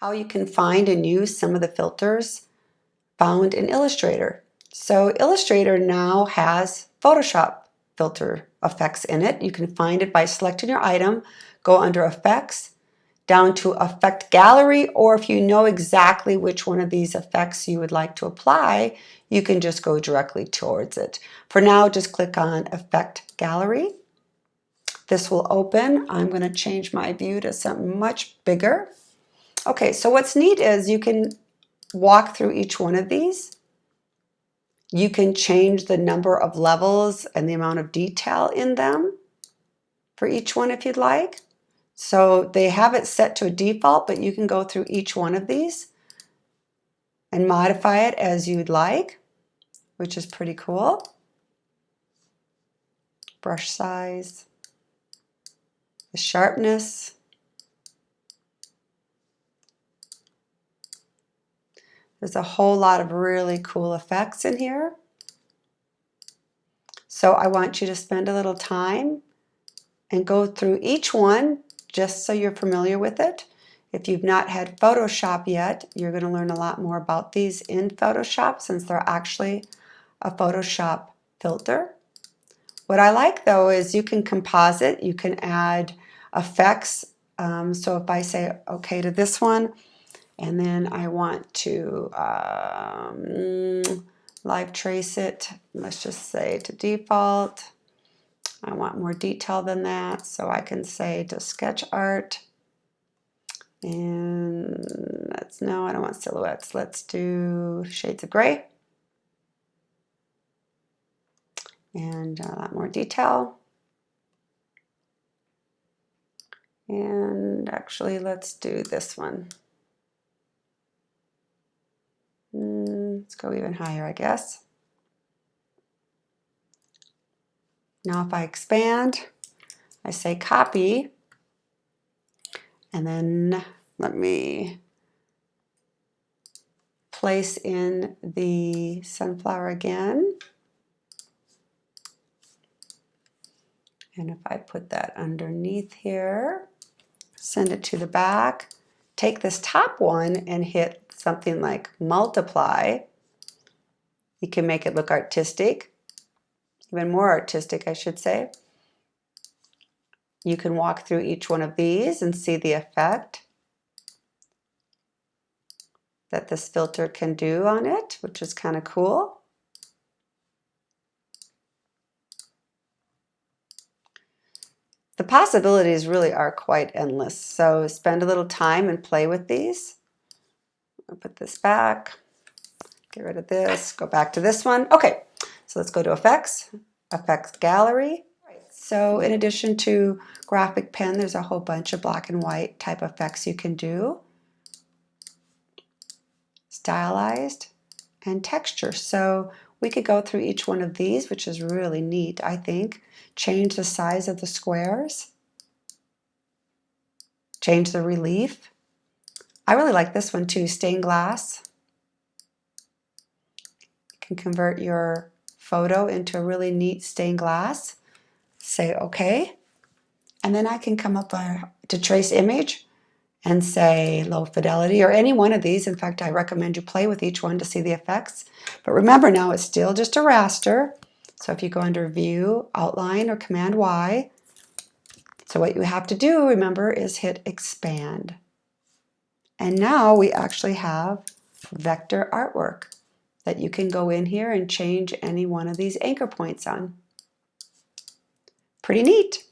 how you can find and use some of the filters found in Illustrator. So Illustrator now has Photoshop filter effects in it. You can find it by selecting your item, go under Effects, down to Effect Gallery, or if you know exactly which one of these effects you would like to apply, you can just go directly towards it. For now, just click on Effect Gallery. This will open. I'm going to change my view to something much bigger. Okay, so what's neat is you can walk through each one of these. You can change the number of levels and the amount of detail in them for each one if you'd like. So they have it set to a default, but you can go through each one of these and modify it as you'd like, which is pretty cool. Brush size, the sharpness. There's a whole lot of really cool effects in here. So I want you to spend a little time and go through each one just so you're familiar with it. If you've not had Photoshop yet, you're going to learn a lot more about these in Photoshop since they're actually a Photoshop filter. What I like though is you can composite, you can add effects. So if I say okay to this one, and then I want to live trace it, let's just say to default. I want more detail than that, so I can say to sketch art. And no, I don't want silhouettes. Let's do shades of gray. And a lot more detail. And actually, let's do this one. Let's go even higher, I guess. Now if I expand, I say copy, and then let me place in the sunflower again. And if I put that underneath here, send it to the back, take this top one and hit something like multiply. You can make it look artistic, even more artistic, I should say. You can walk through each one of these and see the effect that this filter can do on it, which is kind of cool. The possibilities really are quite endless, so spend a little time and play with these. I'll put this back, get rid of this, go back to this one. Okay, so let's go to Effects, Effects Gallery. So in addition to graphic pen, there's a whole bunch of black and white type effects you can do. Stylized and texture. So we could go through each one of these, which is really neat, I think. Change the size of the squares. Change the relief. I really like this one too, stained glass. You can convert your photo into a really neat stained glass. Say OK. And then I can come up to trace image and say low fidelity or any one of these. In fact, I recommend you play with each one to see the effects. But remember now, it's still just a raster. So if you go under View, Outline, or Command Y, so what you have to do, remember, is hit Expand. And now we actually have vector artwork that you can go in here and change any one of these anchor points on. Pretty neat.